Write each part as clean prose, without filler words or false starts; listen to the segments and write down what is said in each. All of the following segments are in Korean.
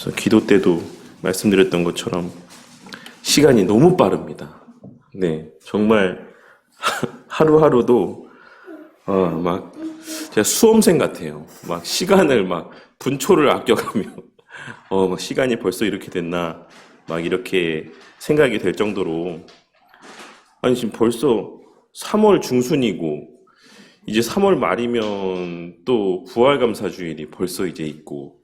그래서 기도 때도 말씀드렸던 것처럼 시간이 너무 빠릅니다. 네, 정말 하루하루도 막 제가 수험생 같아요. 막 시간을 막 분초를 아껴가며 막 시간이 벌써 이렇게 됐나 막 이렇게 생각이 될 정도로 아니 지금 벌써 3월 중순이고 이제 3월 말이면 또 부활감사주일이 벌써 이제 있고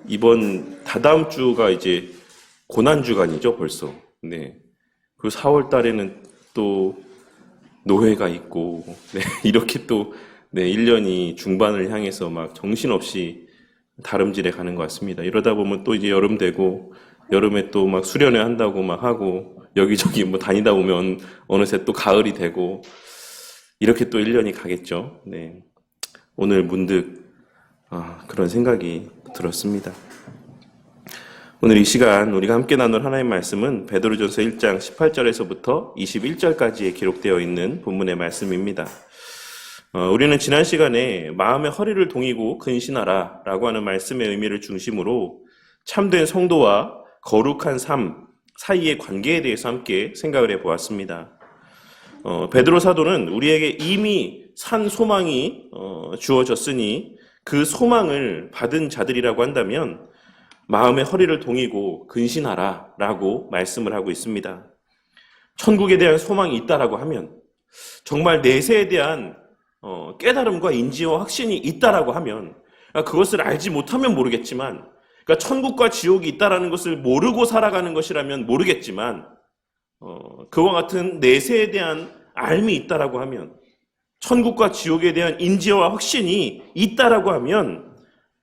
이번 다다음 주가 이제 고난주간이죠 벌써. 네. 그리고 4월 달에는 또 노회가 있고 네. 이렇게 또 네, 1년이 중반을 향해서 막 정신없이 다름질해 가는 것 같습니다. 이러다 보면 또 이제 여름 되고 여름에 또 막 수련회 한다고 막 하고 여기저기 뭐 다니다 보면 어느새 또 가을이 되고 이렇게 또 1년이 가겠죠. 네. 오늘 문득 그런 생각이 들었습니다. 오늘 이 시간 우리가 함께 나눌 하나님의 말씀은 베드로전서 1장 18절에서부터 21절까지에 기록되어 있는 본문의 말씀입니다. 우리는 지난 시간에 마음의 허리를 동이고 근신하라 라고 하는 말씀의 의미를 중심으로 참된 성도와 거룩한 삶 사이의 관계에 대해서 함께 생각을 해보았습니다. 베드로 사도는 우리에게 이미 산 소망이 주어졌으니 그 소망을 받은 자들이라고 한다면 마음의 허리를 동이고 근신하라 라고 말씀을 하고 있습니다. 천국에 대한 소망이 있다라고 하면 정말 내세에 대한 깨달음과 인지와 확신이 있다라고 하면 그것을 알지 못하면 모르겠지만 그러니까 천국과 지옥이 있다라는 것을 모르고 살아가는 것이라면 모르겠지만 그와 같은 내세에 대한 알미 있다라고 하면 천국과 지옥에 대한 인지와 확신이 있다라고 하면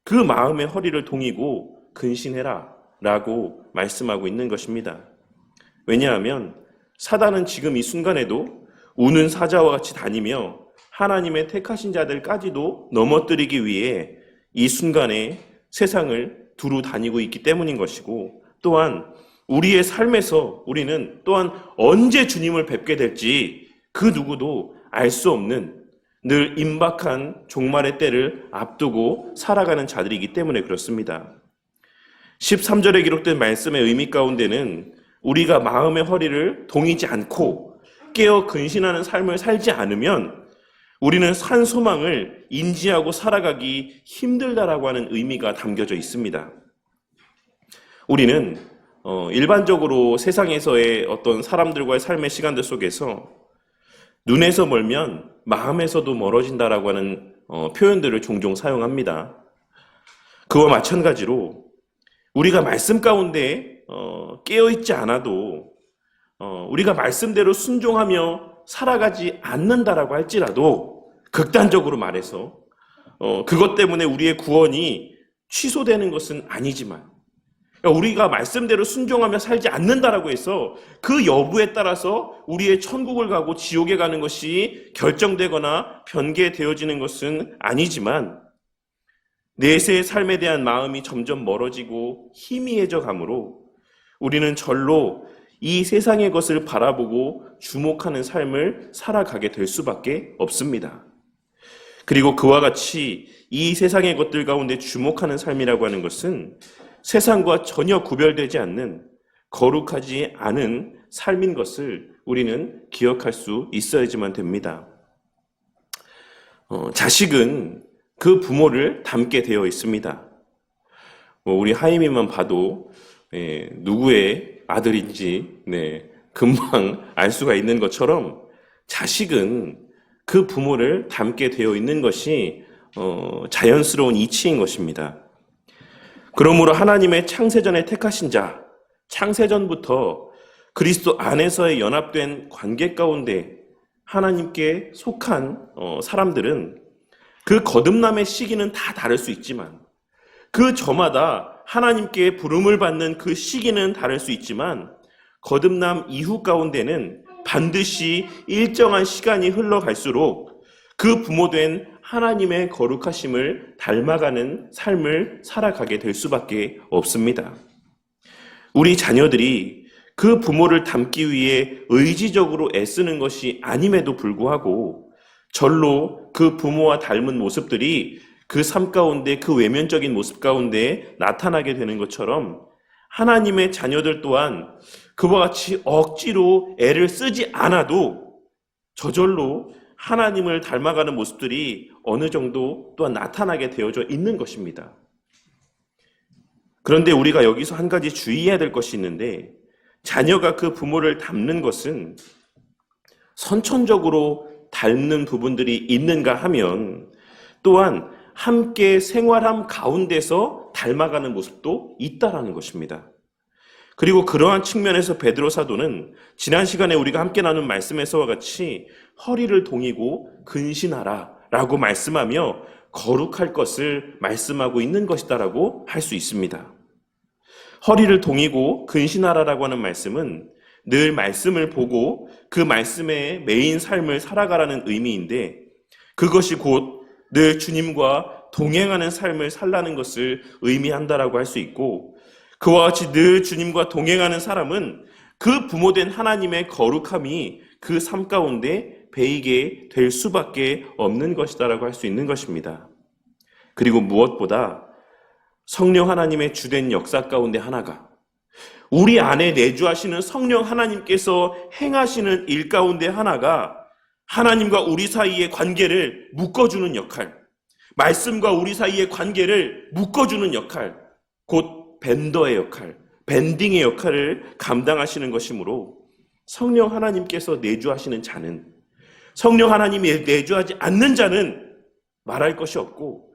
그 마음의 허리를 동이고 근신해라 라고 말씀하고 있는 것입니다. 왜냐하면 사단은 지금 이 순간에도 우는 사자와 같이 다니며 하나님의 택하신 자들까지도 넘어뜨리기 위해 이 순간에 세상을 두루 다니고 있기 때문인 것이고 또한 우리의 삶에서 우리는 또한 언제 주님을 뵙게 될지 그 누구도 알 수 없는 늘 임박한 종말의 때를 앞두고 살아가는 자들이기 때문에 그렇습니다. 13절에 기록된 말씀의 의미 가운데는 우리가 마음의 허리를 동이지 않고 깨어 근신하는 삶을 살지 않으면 우리는 산 소망을 인지하고 살아가기 힘들다라고 하는 의미가 담겨져 있습니다. 우리는 일반적으로 세상에서의 어떤 사람들과의 삶의 시간들 속에서 눈에서 멀면 마음에서도 멀어진다라고 하는 표현들을 종종 사용합니다. 그와 마찬가지로 우리가 말씀 가운데 깨어있지 않아도 우리가 말씀대로 순종하며 살아가지 않는다라고 할지라도 극단적으로 말해서 그것 때문에 우리의 구원이 취소되는 것은 아니지만 우리가 말씀대로 순종하며 살지 않는다라고 해서 그 여부에 따라서 우리의 천국을 가고 지옥에 가는 것이 결정되거나 변개되어지는 것은 아니지만 내세의 삶에 대한 마음이 점점 멀어지고 희미해져 가므로 우리는 절로 이 세상의 것을 바라보고 주목하는 삶을 살아가게 될 수밖에 없습니다. 그리고 그와 같이 이 세상의 것들 가운데 주목하는 삶이라고 하는 것은 세상과 전혀 구별되지 않는 거룩하지 않은 삶인 것을 우리는 기억할 수 있어야지만 됩니다. 자식은 그 부모를 닮게 되어 있습니다. 우리 하임이만 봐도 누구의 아들인지 금방 알 수가 있는 것처럼 자식은 그 부모를 닮게 되어 있는 것이 자연스러운 이치인 것입니다. 그러므로 하나님의 창세전에 택하신 자, 창세전부터 그리스도 안에서의 연합된 관계 가운데 하나님께 속한 사람들은 그 거듭남의 시기는 다 다를 수 있지만 그 저마다 하나님께 부름을 받는 그 시기는 다를 수 있지만 거듭남 이후 가운데는 반드시 일정한 시간이 흘러갈수록 그 부모된 하나님의 거룩하심을 닮아가는 삶을 살아가게 될 수밖에 없습니다. 우리 자녀들이 그 부모를 닮기 위해 의지적으로 애쓰는 것이 아님에도 불구하고 절로 그 부모와 닮은 모습들이 그 삶 가운데, 그 외면적인 모습 가운데 나타나게 되는 것처럼 하나님의 자녀들 또한 그와 같이 억지로 애를 쓰지 않아도 저절로 하나님을 닮아가는 모습들이 어느 정도 또한 나타나게 되어져 있는 것입니다. 그런데 우리가 여기서 한 가지 주의해야 될 것이 있는데, 자녀가 그 부모를 닮는 것은 선천적으로 닮는 부분들이 있는가 하면 또한 함께 생활함 가운데서 닮아가는 모습도 있다라는 것입니다. 그리고 그러한 측면에서 베드로 사도는 지난 시간에 우리가 함께 나눈 말씀에서와 같이 허리를 동이고 근신하라 라고 말씀하며 거룩할 것을 말씀하고 있는 것이다라고 할 수 있습니다. 허리를 동이고 근신하라라고 하는 말씀은 늘 말씀을 보고 그 말씀에 매인 삶을 살아가라는 의미인데, 그것이 곧 늘 주님과 동행하는 삶을 살라는 것을 의미한다라고 할 수 있고, 그와 같이 늘 주님과 동행하는 사람은 그 부모된 하나님의 거룩함이 그 삶 가운데 배이게 될 수밖에 없는 것이다라고 할 수 있는 것입니다. 그리고 무엇보다 성령 하나님의 주된 역사 가운데 하나가 우리 안에 내주하시는 성령 하나님께서 행하시는 일 가운데 하나가 하나님과 우리 사이의 관계를 묶어주는 역할, 말씀과 우리 사이의 관계를 묶어주는 역할, 곧 밴더의 역할, 밴딩의 역할을 감당하시는 것이므로 성령 하나님께서 내주하시는 자는, 성령 하나님이 내주하지 않는 자는 말할 것이 없고,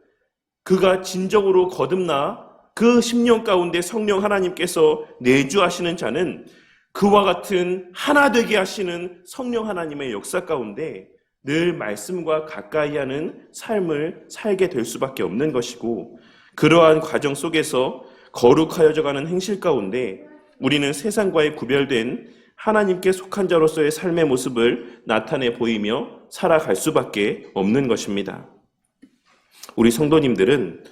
그가 진정으로 거듭나 그 심령 가운데 성령 하나님께서 내주하시는 자는 그와 같은 하나 되게 하시는 성령 하나님의 역사 가운데 늘 말씀과 가까이 하는 삶을 살게 될 수밖에 없는 것이고, 그러한 과정 속에서 거룩하여져 가는 행실 가운데 우리는 세상과의 구별된 하나님께 속한 자로서의 삶의 모습을 나타내 보이며 살아갈 수밖에 없는 것입니다. 우리 성도님들은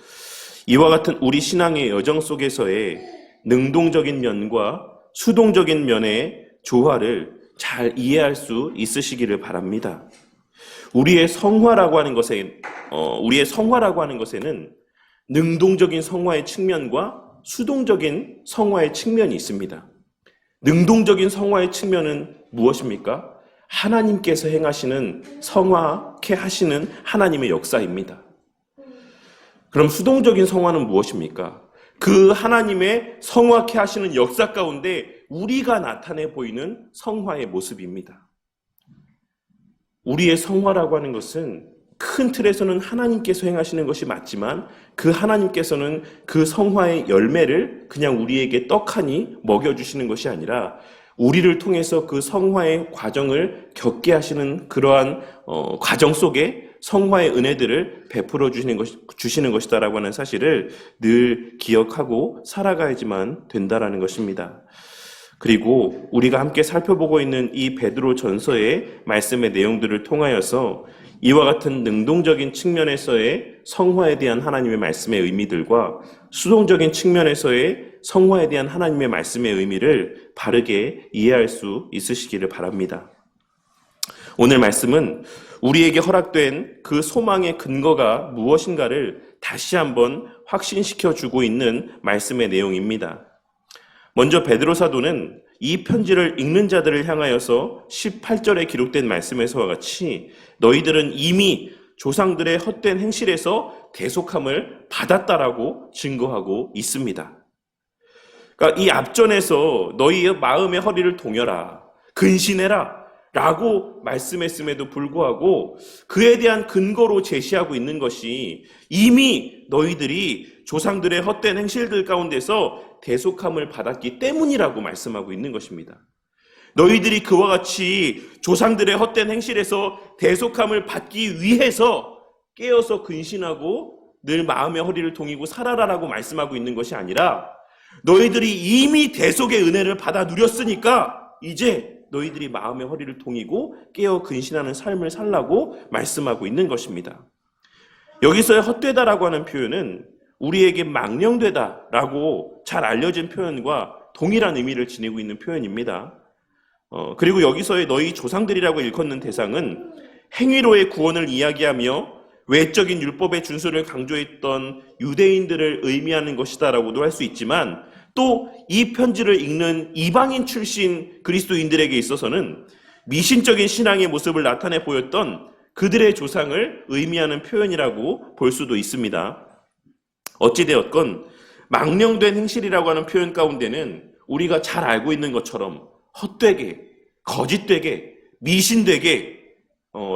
이와 같은 우리 신앙의 여정 속에서의 능동적인 면과 수동적인 면의 조화를 잘 이해할 수 있으시기를 바랍니다. 우리의 성화라고 하는 것에는 능동적인 성화의 측면과 수동적인 성화의 측면이 있습니다. 능동적인 성화의 측면은 무엇입니까? 하나님께서 행하시는 성화케 하시는 하나님의 역사입니다. 그럼 수동적인 성화는 무엇입니까? 그 하나님의 성화케 하시는 역사 가운데 우리가 나타내 보이는 성화의 모습입니다. 우리의 성화라고 하는 것은 큰 틀에서는 하나님께서 행하시는 것이 맞지만, 그 하나님께서는 그 성화의 열매를 그냥 우리에게 떡하니 먹여주시는 것이 아니라 우리를 통해서 그 성화의 과정을 겪게 하시는 그러한 과정 속에 성화의 은혜들을 베풀어 주시는 것이다라고 하는 사실을 늘 기억하고 살아가야지만 된다라는 것입니다. 그리고 우리가 함께 살펴보고 있는 이 베드로 전서의 말씀의 내용들을 통하여서 이와 같은 능동적인 측면에서의 성화에 대한 하나님의 말씀의 의미들과 수동적인 측면에서의 성화에 대한 하나님의 말씀의 의미를 바르게 이해할 수 있으시기를 바랍니다. 오늘 말씀은 우리에게 허락된 그 소망의 근거가 무엇인가를 다시 한번 확신시켜 주고 있는 말씀의 내용입니다. 먼저 베드로 사도는 이 편지를 읽는 자들을 향하여서 18절에 기록된 말씀에서와 같이 너희들은 이미 조상들의 헛된 행실에서 대속함을 받았다라고 증거하고 있습니다. 그러니까 이 앞전에서 너희의 마음의 허리를 동여라, 근신해라 라고 말씀했음에도 불구하고 그에 대한 근거로 제시하고 있는 것이 이미 너희들이 조상들의 헛된 행실들 가운데서 대속함을 받았기 때문이라고 말씀하고 있는 것입니다. 너희들이 그와 같이 조상들의 헛된 행실에서 대속함을 받기 위해서 깨어서 근신하고 늘 마음의 허리를 동이고 살아라라고 말씀하고 있는 것이 아니라 너희들이 이미 대속의 은혜를 받아 누렸으니까 이제 너희들이 마음의 허리를 동이고 깨어 근신하는 삶을 살라고 말씀하고 있는 것입니다. 여기서의 헛되다라고 하는 표현은 우리에게 망령되다라고 잘 알려진 표현과 동일한 의미를 지니고 있는 표현입니다. 그리고 여기서의 너희 조상들이라고 일컫는 대상은 행위로의 구원을 이야기하며 외적인 율법의 준수를 강조했던 유대인들을 의미하는 것이다라고도 할 수 있지만, 또 이 편지를 읽는 이방인 출신 그리스도인들에게 있어서는 미신적인 신앙의 모습을 나타내 보였던 그들의 조상을 의미하는 표현이라고 볼 수도 있습니다. 어찌되었건 망령된 행실이라고 하는 표현 가운데는 우리가 잘 알고 있는 것처럼 헛되게, 거짓되게, 미신되게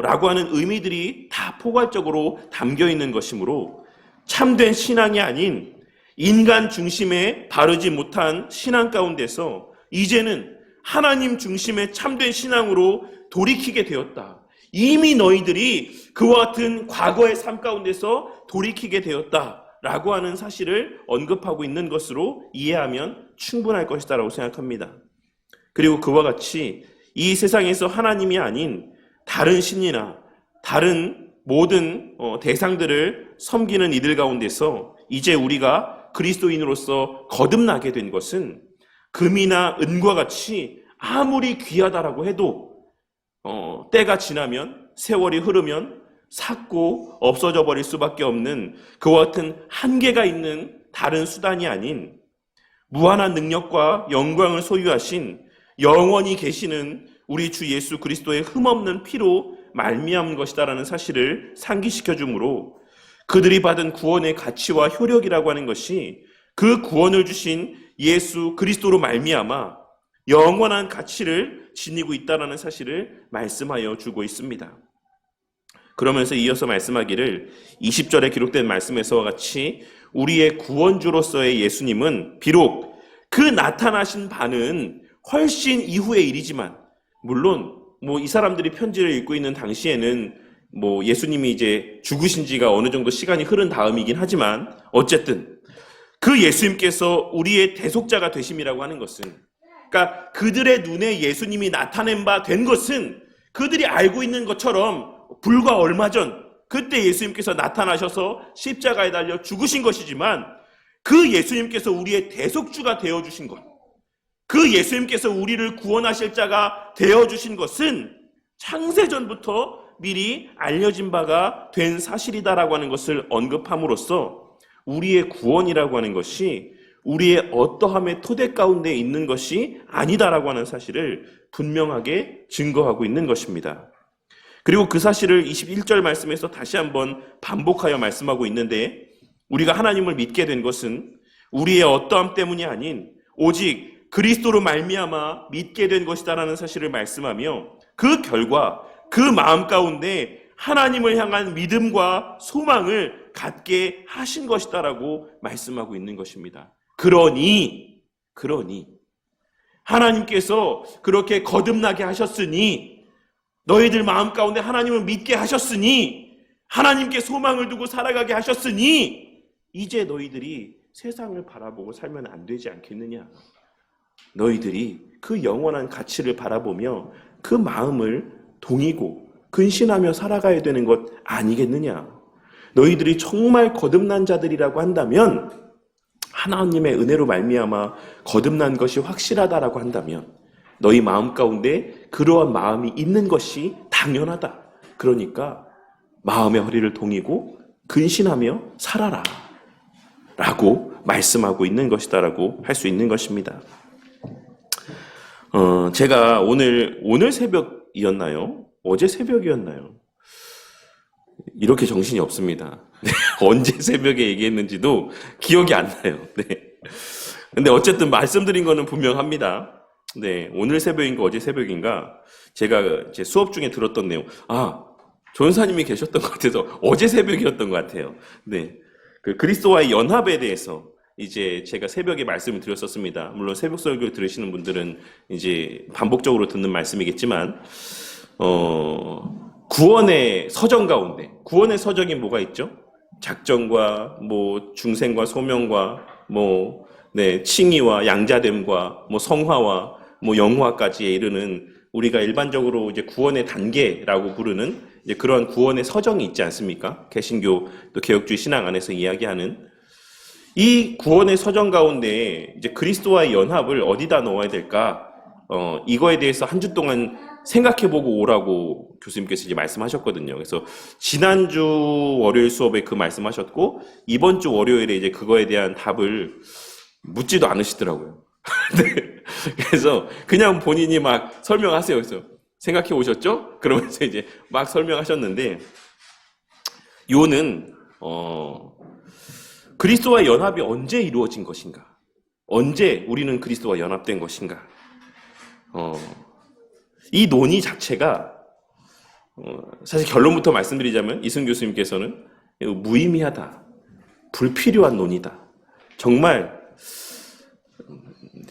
라고 하는 의미들이 다 포괄적으로 담겨 있는 것이므로 참된 신앙이 아닌 인간 중심의 바르지 못한 신앙 가운데서 이제는 하나님 중심의 참된 신앙으로 돌이키게 되었다. 이미 너희들이 그와 같은 과거의 삶 가운데서 돌이키게 되었다라고 하는 사실을 언급하고 있는 것으로 이해하면 충분할 것이다라고 생각합니다. 그리고 그와 같이 이 세상에서 하나님이 아닌 다른 신이나 다른 모든 대상들을 섬기는 이들 가운데서 이제 우리가 그리스도인으로서 거듭나게 된 것은 금이나 은과 같이 아무리 귀하다라고 해도 때가 지나면, 세월이 흐르면 삭고 없어져 버릴 수밖에 없는 그와 같은 한계가 있는 다른 수단이 아닌 무한한 능력과 영광을 소유하신 영원히 계시는 우리 주 예수 그리스도의 흠없는 피로 말미암은 것이다라는 사실을 상기시켜 주므로 그들이 받은 구원의 가치와 효력이라고 하는 것이 그 구원을 주신 예수 그리스도로 말미암아 영원한 가치를 지니고 있다는 사실을 말씀하여 주고 있습니다. 그러면서 이어서 말씀하기를 20절에 기록된 말씀에서와 같이 우리의 구원주로서의 예수님은 비록 그 나타나신 바는 훨씬 이후의 일이지만, 물론 이 사람들이 편지를 읽고 있는 당시에는 예수님이 이제 죽으신 지가 어느 정도 시간이 흐른 다음이긴 하지만, 어쨌든 그 예수님께서 우리의 대속자가 되심이라고 하는 것은, 그러니까 그들의 눈에 예수님이 나타낸 바 된 것은 그들이 알고 있는 것처럼 불과 얼마 전 그때 예수님께서 나타나셔서 십자가에 달려 죽으신 것이지만, 그 예수님께서 우리의 대속주가 되어주신 것, 그 예수님께서 우리를 구원하실 자가 되어주신 것은 창세전부터 미리 알려진 바가 된 사실이다라고 하는 것을 언급함으로써 우리의 구원이라고 하는 것이 우리의 어떠함의 토대 가운데 있는 것이 아니다라고 하는 사실을 분명하게 증거하고 있는 것입니다. 그리고 그 사실을 21절 말씀에서 다시 한번 반복하여 말씀하고 있는데, 우리가 하나님을 믿게 된 것은 우리의 어떠함 때문이 아닌 오직 그리스도로 말미암아 믿게 된 것이다라는 사실을 말씀하며, 그 결과 그 마음 가운데 하나님을 향한 믿음과 소망을 갖게 하신 것이다라고 말씀하고 있는 것입니다. 그러니 하나님께서 그렇게 거듭나게 하셨으니, 너희들 마음 가운데 하나님을 믿게 하셨으니, 하나님께 소망을 두고 살아가게 하셨으니 이제 너희들이 세상을 바라보고 살면 안 되지 않겠느냐. 너희들이 그 영원한 가치를 바라보며 그 마음을 동이고 근신하며 살아가야 되는 것 아니겠느냐. 너희들이 정말 거듭난 자들이라고 한다면, 하나님의 은혜로 말미암아 거듭난 것이 확실하다라고 한다면 너희 마음 가운데 그러한 마음이 있는 것이 당연하다. 그러니까 마음의 허리를 동이고 근신하며 살아라 라고 말씀하고 있는 것이다라고 할 수 있는 것입니다. 제가 오늘 새벽이었나요? 어제 새벽이었나요? 이렇게 정신이 없습니다. 언제 새벽에 얘기했는지도 기억이 안 나요. 네. 근데 어쨌든 말씀드린 거는 분명합니다. 네. 오늘 새벽인가 어제 새벽인가 제가 제 수업 중에 들었던 내용. 전사님이 계셨던 것 같아서 어제 새벽이었던 것 같아요. 네. 그 그리스도와의 연합에 대해서 이제 제가 새벽에 말씀을 드렸었습니다. 물론 새벽 설교 들으시는 분들은 이제 반복적으로 듣는 말씀이겠지만, 구원의 서정 가운데, 구원의 서정이 뭐가 있죠? 작정과, 중생과 소명과, 칭의와 양자됨과, 성화와, 영화까지에 이르는 우리가 일반적으로 이제 구원의 단계라고 부르는 이제 그런 구원의 서정이 있지 않습니까? 개신교 또 개혁주의 신앙 안에서 이야기하는 이 구원의 서정 가운데 이제 그리스도와의 연합을 어디다 넣어야 될까? 이거에 대해서 한 주 동안 생각해보고 오라고 교수님께서 이제 말씀하셨거든요. 그래서 지난주 월요일 수업에 그 말씀하셨고, 이번 주 월요일에 이제 그거에 대한 답을 묻지도 않으시더라고요. 네. 그래서 그냥 본인이 막 설명하세요. 그래서 생각해 오셨죠? 그러면서 이제 막 설명하셨는데, 요는, 그리스도와 연합이 언제 이루어진 것인가? 언제 우리는 그리스도와 연합된 것인가? 이 논의 자체가 사실 결론부터 말씀드리자면 이승 교수님께서는 무의미하다, 불필요한 논의다. 정말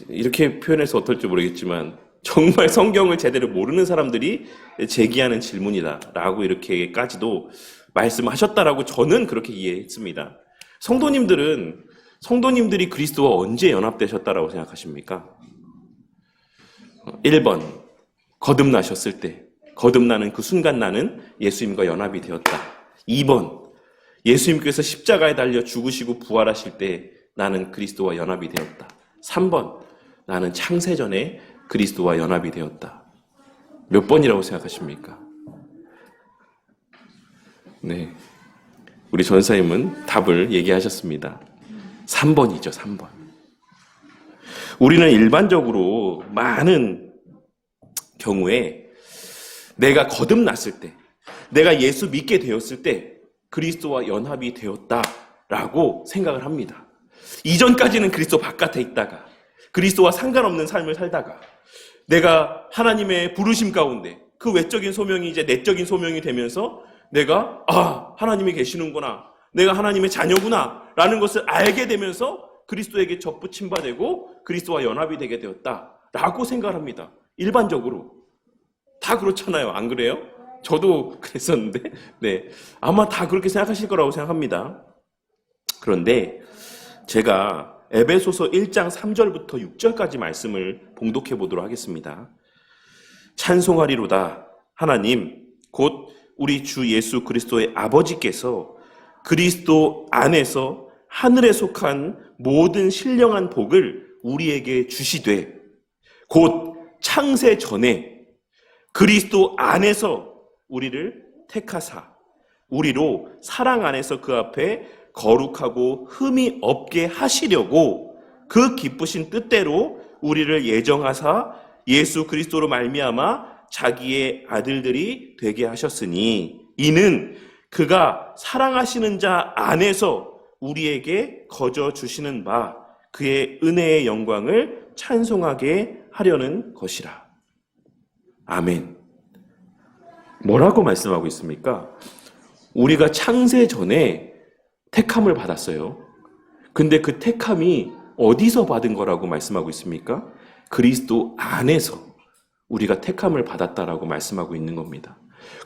이렇게 표현해서 어떨지 모르겠지만 정말 성경을 제대로 모르는 사람들이 제기하는 질문이다라고 이렇게까지도 말씀하셨다라고 저는 그렇게 이해했습니다. 성도님들이 그리스도와 언제 연합되셨다라고 생각하십니까? 1번, 거듭나셨을 때, 거듭나는 그 순간 나는 예수님과 연합이 되었다. 2번, 예수님께서 십자가에 달려 죽으시고 부활하실 때 나는 그리스도와 연합이 되었다. 3번, 나는 창세전에 그리스도와 연합이 되었다. 몇 번이라고 생각하십니까? 네, 우리 전사님은 답을 얘기하셨습니다. 3번이죠, 3번. 우리는 일반적으로 많은 경우에 내가 거듭났을 때, 내가 예수 믿게 되었을 때 그리스도와 연합이 되었다라고 생각을 합니다. 이전까지는 그리스도 바깥에 있다가 그리스도와 상관없는 삶을 살다가 내가 하나님의 부르심 가운데 그 외적인 소명이 이제 내적인 소명이 되면서 내가 하나님이 계시는구나, 내가 하나님의 자녀구나 라는 것을 알게 되면서 그리스도에게 접붙임 바되고 그리스도와 연합이 되게 되었다라고 생각을 합니다. 일반적으로 다 그렇잖아요. 안 그래요? 저도 그랬었는데 네, 아마 다 그렇게 생각하실 거라고 생각합니다. 그런데 제가 에베소서 1장 3절부터 6절까지 말씀을 봉독해 보도록 하겠습니다. 찬송하리로다 하나님 곧 우리 주 예수 그리스도의 아버지께서 그리스도 안에서 하늘에 속한 모든 신령한 복을 우리에게 주시되 곧 창세 전에 그리스도 안에서 우리를 택하사 우리로 사랑 안에서 그 앞에 거룩하고 흠이 없게 하시려고 그 기쁘신 뜻대로 우리를 예정하사 예수 그리스도로 말미암아 자기의 아들들이 되게 하셨으니 이는 그가 사랑하시는 자 안에서 우리에게 거저 주시는 바 그의 은혜의 영광을 찬송하게 하려는 것이라. 아멘. 뭐라고 말씀하고 있습니까? 우리가 창세 전에 택함을 받았어요. 근데 그 택함이 어디서 받은 거라고 말씀하고 있습니까? 그리스도 안에서 우리가 택함을 받았다라고 말씀하고 있는 겁니다.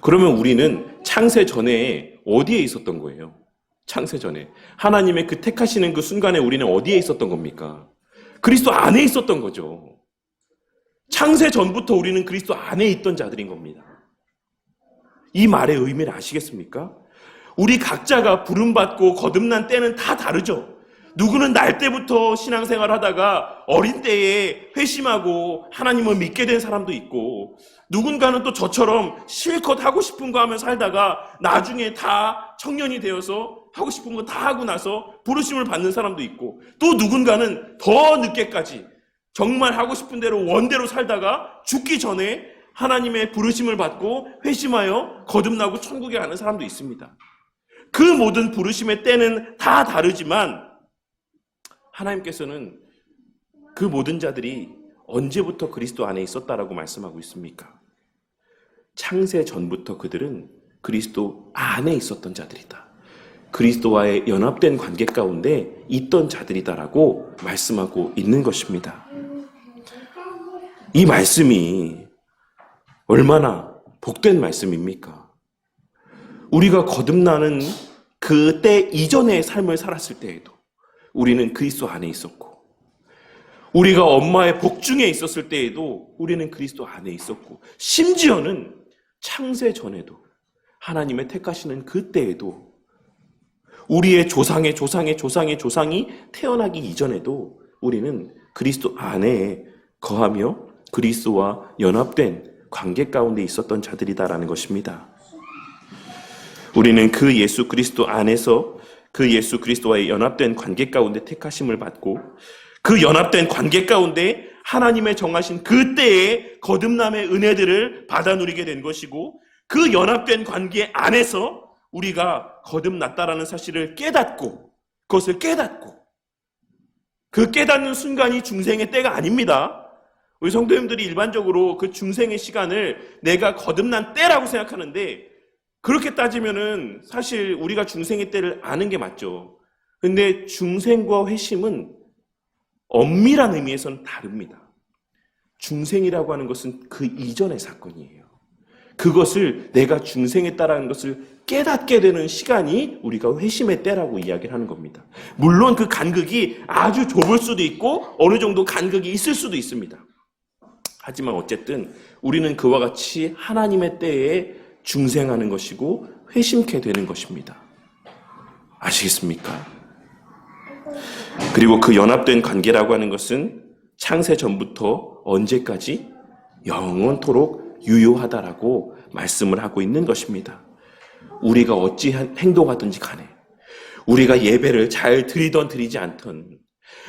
그러면 우리는 창세 전에 어디에 있었던 거예요? 창세 전에 하나님의 그 택하시는 그 순간에 우리는 어디에 있었던 겁니까? 그리스도 안에 있었던 거죠. 창세 전부터 우리는 그리스도 안에 있던 자들인 겁니다. 이 말의 의미를 아시겠습니까? 우리 각자가 부름받고 거듭난 때는 다 다르죠. 누구는 날 때부터 신앙생활 하다가 어린 때에 회심하고 하나님을 믿게 된 사람도 있고, 누군가는 또 저처럼 실컷 하고 싶은 거 하며 살다가 나중에 다 청년이 되어서 하고 싶은 거 다 하고 나서 부르심을 받는 사람도 있고, 또 누군가는 더 늦게까지 정말 하고 싶은 대로 원대로 살다가 죽기 전에 하나님의 부르심을 받고 회심하여 거듭나고 천국에 가는 사람도 있습니다. 그 모든 부르심의 때는 다 다르지만 하나님께서는 그 모든 자들이 언제부터 그리스도 안에 있었다라고 말씀하고 있습니까? 창세 전부터 그들은 그리스도 안에 있었던 자들이다. 그리스도와의 연합된 관계 가운데 있던 자들이다라고 말씀하고 있는 것입니다. 이 말씀이 얼마나 복된 말씀입니까? 우리가 거듭나는 그때 이전의 삶을 살았을 때에도 우리는 그리스도 안에 있었고, 우리가 엄마의 복중에 있었을 때에도 우리는 그리스도 안에 있었고, 심지어는 창세 전에도 하나님의 택하시는 그때에도 우리의 조상의 조상의 조상의 조상이 태어나기 이전에도 우리는 그리스도 안에 거하며 그리스도와 연합된 관계 가운데 있었던 자들이다라는 것입니다. 우리는 그 예수 그리스도 안에서 그 예수 그리스도와의 연합된 관계 가운데 택하심을 받고 그 연합된 관계 가운데 하나님의 정하신 그때의 거듭남의 은혜들을 받아 누리게 된 것이고 그 연합된 관계 안에서 우리가 거듭났다라는 사실을 깨닫고 그것을 깨닫고 그 깨닫는 순간이 중생의 때가 아닙니다. 우리 성도님들이 일반적으로 그 중생의 시간을 내가 거듭난 때라고 생각하는데 그렇게 따지면은 사실 우리가 중생의 때를 아는 게 맞죠. 근데 중생과 회심은 엄밀한 의미에서는 다릅니다. 중생이라고 하는 것은 그 이전의 사건이에요. 그것을 내가 중생했다라는 것을 깨닫게 되는 시간이 우리가 회심의 때라고 이야기를 하는 겁니다. 물론 그 간극이 아주 좁을 수도 있고 어느 정도 간극이 있을 수도 있습니다. 하지만 어쨌든 우리는 그와 같이 하나님의 때에 중생하는 것이고 회심케 되는 것입니다. 아시겠습니까? 그리고 그 연합된 관계라고 하는 것은 창세 전부터 언제까지 영원토록 유효하다라고 말씀을 하고 있는 것입니다. 우리가 어찌 행동하든지 간에 우리가 예배를 잘 드리던 드리지 않든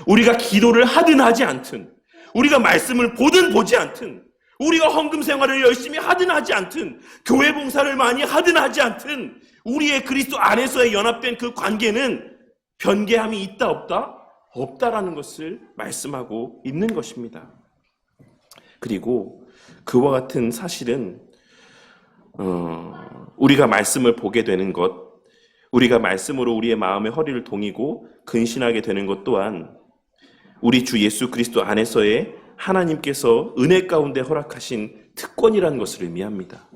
우리가 기도를 하든 하지 않든 우리가 말씀을 보든 보지 않든 우리가 헌금 생활을 열심히 하든 하지 않든 교회 봉사를 많이 하든 하지 않든 우리의 그리스도 안에서의 연합된 그 관계는 변개함이 있다 없다? 없다라는 것을 말씀하고 있는 것입니다. 그리고 그와 같은 사실은 우리가 말씀을 보게 되는 것, 우리가 말씀으로 우리의 마음의 허리를 동이고 근신하게 되는 것 또한 우리 주 예수 그리스도 안에서의 하나님께서 은혜 가운데 허락하신 특권이라는 것을 의미합니다.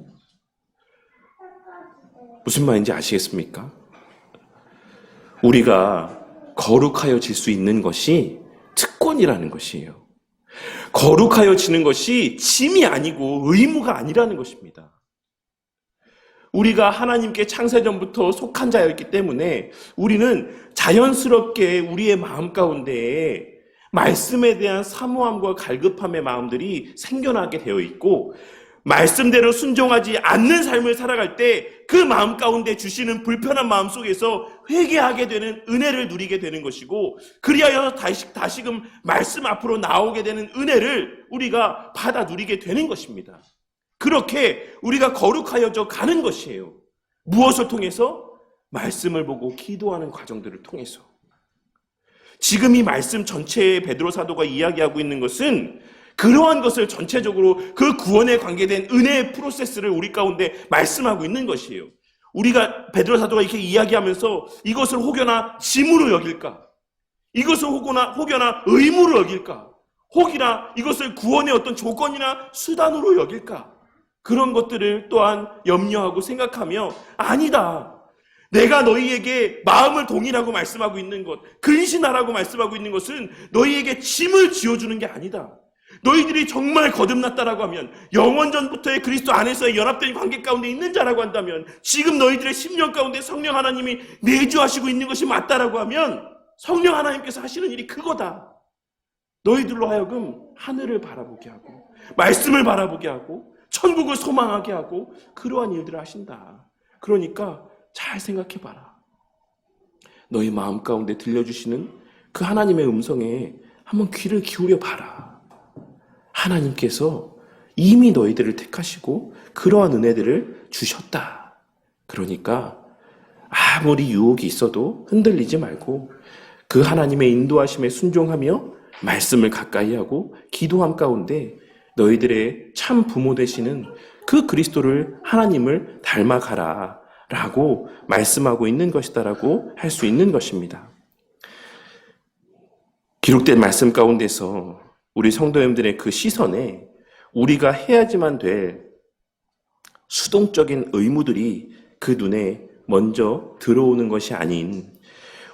무슨 말인지 아시겠습니까? 우리가 거룩하여질 수 있는 것이 특권이라는 것이에요. 거룩하여지는 것이 짐이 아니고 의무가 아니라는 것입니다. 우리가 하나님께 창세전부터 속한 자였기 때문에 우리는 자연스럽게 우리의 마음 가운데에 말씀에 대한 사모함과 갈급함의 마음들이 생겨나게 되어 있고 말씀대로 순종하지 않는 삶을 살아갈 때 그 마음 가운데 주시는 불편한 마음 속에서 회개하게 되는 은혜를 누리게 되는 것이고 그리하여 다시금 말씀 앞으로 나오게 되는 은혜를 우리가 받아 누리게 되는 것입니다. 그렇게 우리가 거룩하여져 가는 것이에요. 무엇을 통해서? 말씀을 보고 기도하는 과정들을 통해서. 지금 이 말씀 전체에 베드로 사도가 이야기하고 있는 것은 그러한 것을 전체적으로 그 구원에 관계된 은혜의 프로세스를 우리 가운데 말씀하고 있는 것이에요. 우리가 베드로 사도가 이렇게 이야기하면서 이것을 혹여나 짐으로 여길까? 이것을 혹여나 의무로 여길까? 혹이나 이것을 구원의 어떤 조건이나 수단으로 여길까? 그런 것들을 또한 염려하고 생각하며 아니다. 내가 너희에게 마음을 동이라고 말씀하고 있는 것, 근신하라고 말씀하고 있는 것은 너희에게 짐을 지어주는 게 아니다. 너희들이 정말 거듭났다라고 하면 영원전부터의 그리스도 안에서의 연합된 관계 가운데 있는 자라고 한다면 지금 너희들의 심령 가운데 성령 하나님이 내주하시고 있는 것이 맞다라고 하면 성령 하나님께서 하시는 일이 그거다. 너희들로 하여금 하늘을 바라보게 하고 말씀을 바라보게 하고 천국을 소망하게 하고 그러한 일들을 하신다. 그러니까 잘 생각해봐라. 너희 마음 가운데 들려주시는 그 하나님의 음성에 한번 귀를 기울여 봐라. 하나님께서 이미 너희들을 택하시고 그러한 은혜들을 주셨다. 그러니까 아무리 유혹이 있어도 흔들리지 말고 그 하나님의 인도하심에 순종하며 말씀을 가까이 하고 기도함 가운데 너희들의 참 부모 되시는 그 그리스도를 하나님을 닮아가라 라고 말씀하고 있는 것이다라고 할 수 있는 것입니다. 기록된 말씀 가운데서 우리 성도님들의 그 시선에 우리가 해야지만 될 수동적인 의무들이 그 눈에 먼저 들어오는 것이 아닌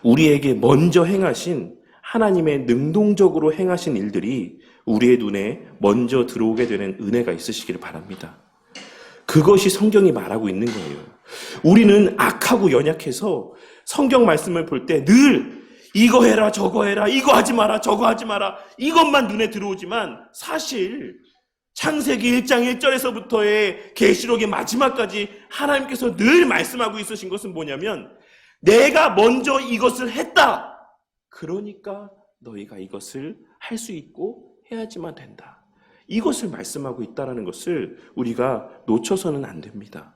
우리에게 먼저 행하신 하나님의 능동적으로 행하신 일들이 우리의 눈에 먼저 들어오게 되는 은혜가 있으시기를 바랍니다. 그것이 성경이 말하고 있는 거예요. 우리는 악하고 연약해서 성경 말씀을 볼 때 늘 이거 해라 저거 해라 이거 하지 마라 저거 하지 마라 이것만 눈에 들어오지만 사실 창세기 1장 1절에서부터의 계시록의 마지막까지 하나님께서 늘 말씀하고 있으신 것은 뭐냐면 내가 먼저 이것을 했다. 그러니까 너희가 이것을 할 수 있고 해야지만 된다. 이것을 말씀하고 있다는 것을 우리가 놓쳐서는 안 됩니다.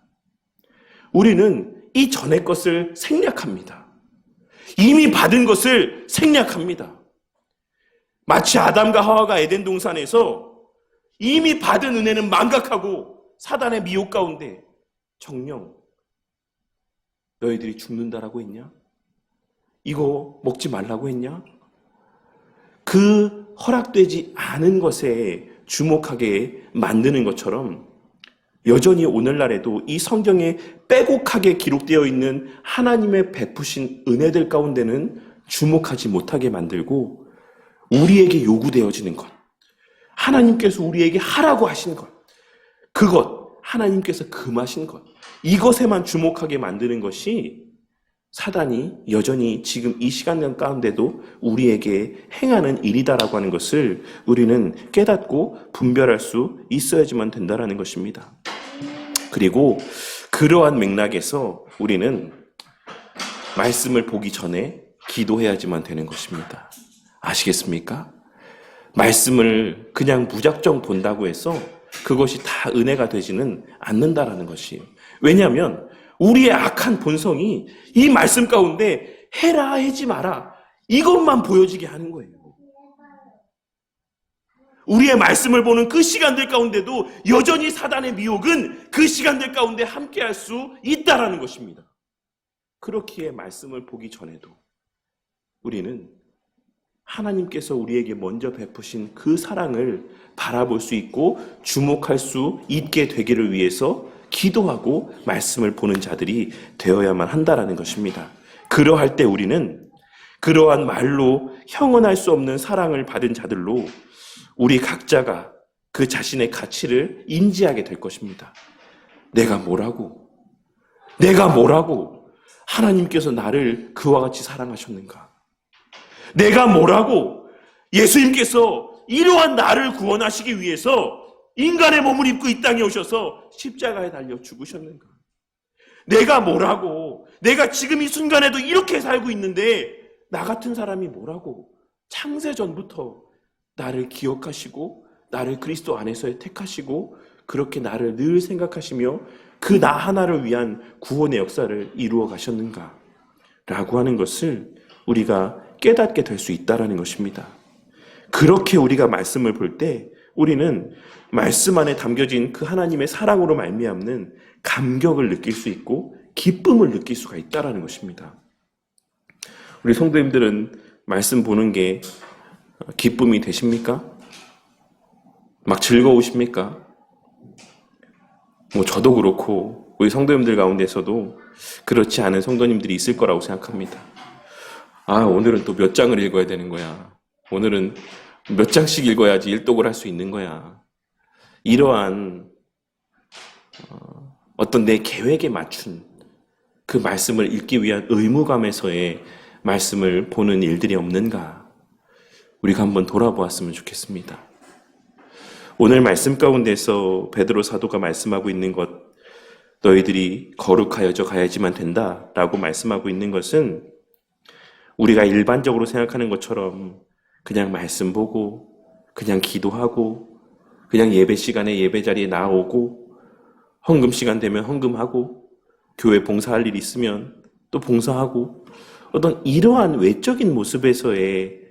우리는 이 전의 것을 생략합니다. 이미 받은 것을 생략합니다. 마치 아담과 하와가 에덴 동산에서 이미 받은 은혜는 망각하고 사단의 미혹 가운데 정령 너희들이 죽는다라고 했냐? 이거 먹지 말라고 했냐? 그 허락되지 않은 것에 주목하게 만드는 것처럼 여전히 오늘날에도 이 성경에 빼곡하게 기록되어 있는 하나님의 베푸신 은혜들 가운데는 주목하지 못하게 만들고 우리에게 요구되어지는 것, 하나님께서 우리에게 하라고 하신 것, 그것, 하나님께서 금하신 것, 이것에만 주목하게 만드는 것이 사단이 여전히 지금 이 시간 가운데도 우리에게 행하는 일이다라고 하는 것을 우리는 깨닫고 분별할 수 있어야지만 된다라는 것입니다. 그리고 그러한 맥락에서 우리는 말씀을 보기 전에 기도해야지만 되는 것입니다. 아시겠습니까? 말씀을 그냥 무작정 본다고 해서 그것이 다 은혜가 되지는 않는다라는 것이에요. 왜냐하면 우리의 악한 본성이 이 말씀 가운데 해라 하지 마라 이것만 보여지게 하는 거예요. 우리의 말씀을 보는 그 시간들 가운데도 여전히 사단의 미혹은 그 시간들 가운데 함께할 수 있다라는 것입니다. 그렇기에 말씀을 보기 전에도 우리는 하나님께서 우리에게 먼저 베푸신 그 사랑을 바라볼 수 있고 주목할 수 있게 되기를 위해서 기도하고 말씀을 보는 자들이 되어야만 한다라는 것입니다. 그러할 때 우리는 그러한 말로 형언할 수 없는 사랑을 받은 자들로 우리 각자가 그 자신의 가치를 인지하게 될 것입니다. 내가 뭐라고 하나님께서 나를 그와 같이 사랑하셨는가? 내가 뭐라고 예수님께서 이러한 나를 구원하시기 위해서 인간의 몸을 입고 이 땅에 오셔서 십자가에 달려 죽으셨는가? 내가 뭐라고 내가 지금 이 순간에도 이렇게 살고 있는데 나 같은 사람이 뭐라고 창세전부터 나를 기억하시고 나를 그리스도 안에서 택하시고 그렇게 나를 늘 생각하시며 그 나 하나를 위한 구원의 역사를 이루어 가셨는가? 라고 하는 것을 우리가 깨닫게 될 수 있다는 것입니다. 그렇게 우리가 말씀을 볼 때 우리는 말씀 안에 담겨진 그 하나님의 사랑으로 말미암는 감격을 느낄 수 있고 기쁨을 느낄 수가 있다는 것입니다. 우리 성도님들은 말씀 보는 게 기쁨이 되십니까? 막 즐거우십니까? 저도 그렇고 우리 성도님들 가운데서도 그렇지 않은 성도님들이 있을 거라고 생각합니다. 오늘은 또 몇 장을 읽어야 되는 거야. 오늘은 몇 장씩 읽어야지 일독을 할 수 있는 거야. 이러한 어떤 내 계획에 맞춘 그 말씀을 읽기 위한 의무감에서의 말씀을 보는 일들이 없는가? 우리가 한번 돌아보았으면 좋겠습니다. 오늘 말씀 가운데서 베드로 사도가 말씀하고 있는 것, 너희들이 거룩하여져 가야지만 된다라고 말씀하고 있는 것은 우리가 일반적으로 생각하는 것처럼 그냥 말씀 보고 그냥 기도하고 그냥 예배 시간에 예배 자리에 나오고 헌금 시간 되면 헌금하고 교회 봉사할 일 있으면 또 봉사하고 어떤 이러한 외적인 모습에서의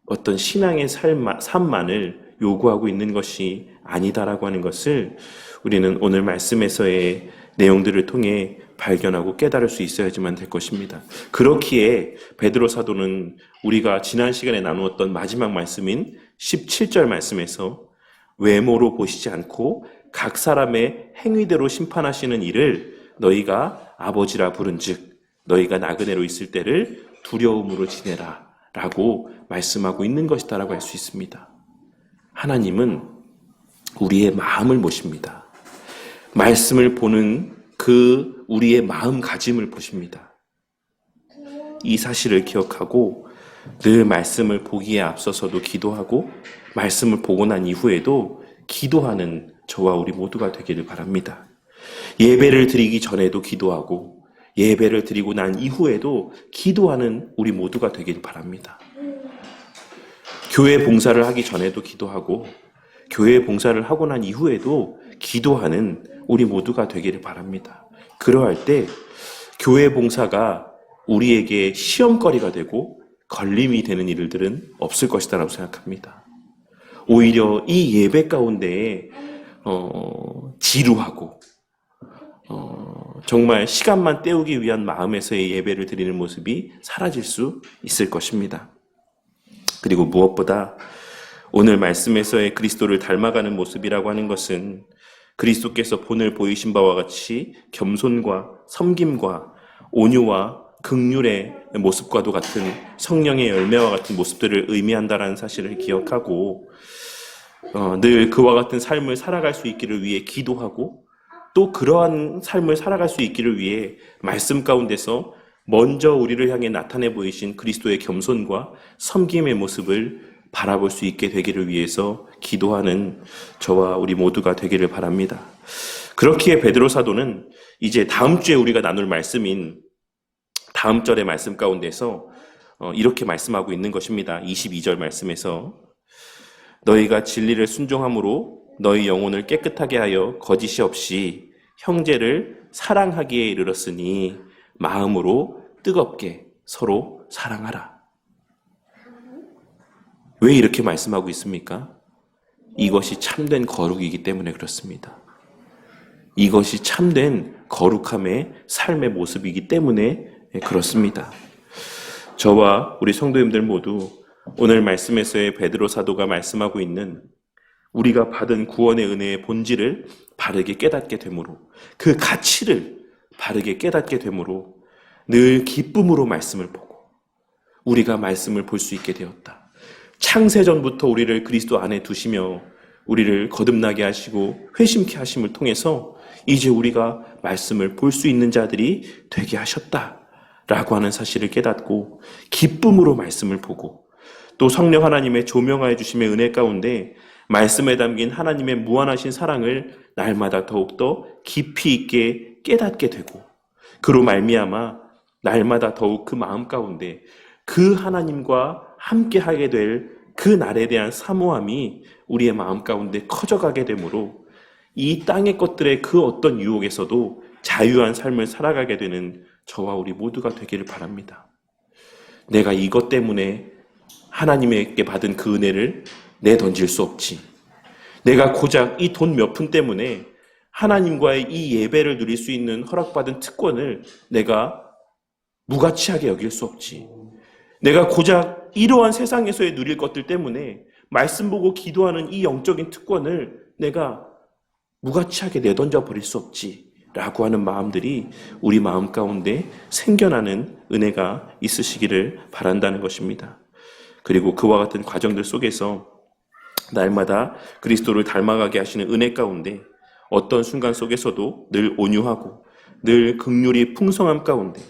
어떤 신앙의 삶만을 요구하고 있는 것이 아니다라고 하는 것을 우리는 오늘 말씀에서의 내용들을 통해 발견하고 깨달을 수 있어야지만 될 것입니다. 그렇기에 베드로 사도는 우리가 지난 시간에 나누었던 마지막 말씀인 17절 말씀에서 외모로 보시지 않고 각 사람의 행위대로 심판하시는 일을 너희가 아버지라 부른즉 너희가 나그네로 있을 때를 두려움으로 지내라 라고 말씀하고 있는 것이다라고 할 수 있습니다. 하나님은 우리의 마음을 보십니다. 말씀을 보는 그 우리의 마음가짐을 보십니다. 이 사실을 기억하고 늘 말씀을 보기에 앞서서도 기도하고 말씀을 보고 난 이후에도 기도하는 저와 우리 모두가 되기를 바랍니다. 예배를 드리기 전에도 기도하고 예배를 드리고 난 이후에도 기도하는 우리 모두가 되기를 바랍니다. 교회 봉사를 하기 전에도 기도하고 교회 봉사를 하고 난 이후에도 기도하는 우리 모두가 되기를 바랍니다. 그러할 때 교회 봉사가 우리에게 시험거리가 되고 걸림이 되는 일들은 없을 것이다라고 생각합니다. 오히려 이 예배 가운데에 지루하고 정말 시간만 때우기 위한 마음에서의 예배를 드리는 모습이 사라질 수 있을 것입니다. 그리고 무엇보다 오늘 말씀에서의 그리스도를 닮아가는 모습이라고 하는 것은 그리스도께서 본을 보이신 바와 같이 겸손과 섬김과 온유와 긍휼의 모습과도 같은 성령의 열매와 같은 모습들을 의미한다라는 사실을 기억하고 늘 그와 같은 삶을 살아갈 수 있기를 위해 기도하고 또 그러한 삶을 살아갈 수 있기를 위해 말씀 가운데서 먼저 우리를 향해 나타내 보이신 그리스도의 겸손과 섬김의 모습을 바라볼 수 있게 되기를 위해서 기도하는 저와 우리 모두가 되기를 바랍니다. 그렇기에 베드로 사도는 이제 다음 주에 우리가 나눌 말씀인 다음 절의 말씀 가운데서 이렇게 말씀하고 있는 것입니다. 22절 말씀에서 너희가 진리를 순종함으로 너희 영혼을 깨끗하게 하여 거짓이 없이 형제를 사랑하기에 이르렀으니 마음으로 뜨겁게 서로 사랑하라. 왜 이렇게 말씀하고 있습니까? 이것이 참된 거룩이기 때문에 그렇습니다. 이것이 참된 거룩함의 삶의 모습이기 때문에 그렇습니다. 저와 우리 성도님들 모두 오늘 말씀에서의 베드로 사도가 말씀하고 있는 우리가 받은 구원의 은혜의 본질을 바르게 깨닫게 되므로 그 가치를 바르게 깨닫게 되므로 늘 기쁨으로 말씀을 보고 우리가 말씀을 볼 수 있게 되었다. 창세전부터 우리를 그리스도 안에 두시며 우리를 거듭나게 하시고 회심케 하심을 통해서 이제 우리가 말씀을 볼 수 있는 자들이 되게 하셨다라고 하는 사실을 깨닫고 기쁨으로 말씀을 보고 또 성령 하나님의 조명하여 주심의 은혜 가운데 말씀에 담긴 하나님의 무한하신 사랑을 날마다 더욱더 깊이 있게 깨닫게 되고 그로 말미암아 날마다 더욱 그 마음 가운데 그 하나님과 함께 하게 될 그 날에 대한 사모함이 우리의 마음 가운데 커져가게 되므로 이 땅의 것들의 그 어떤 유혹에서도 자유한 삶을 살아가게 되는 저와 우리 모두가 되기를 바랍니다. 내가 이것 때문에 하나님에게 받은 그 은혜를 내던질 수 없지. 내가 고작 이 돈 몇 푼 때문에 하나님과의 이 예배를 누릴 수 있는 허락받은 특권을 내가 무가치하게 여길 수 없지. 내가 고작 이러한 세상에서의 누릴 것들 때문에 말씀 보고 기도하는 이 영적인 특권을 내가 무가치하게 내던져 버릴 수 없지 라고 하는 마음들이 우리 마음 가운데 생겨나는 은혜가 있으시기를 바란다는 것입니다. 그리고 그와 같은 과정들 속에서 날마다 그리스도를 닮아가게 하시는 은혜 가운데 어떤 순간 속에서도 늘 온유하고 늘 긍휼이 풍성함 가운데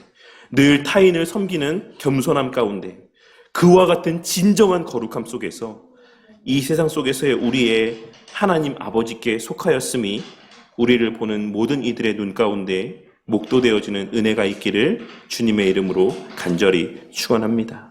늘 타인을 섬기는 겸손함 가운데 그와 같은 진정한 거룩함 속에서 이 세상 속에서의 우리의 하나님 아버지께 속하였음이 우리를 보는 모든 이들의 눈 가운데 목도되어지는 은혜가 있기를 주님의 이름으로 간절히 축원합니다.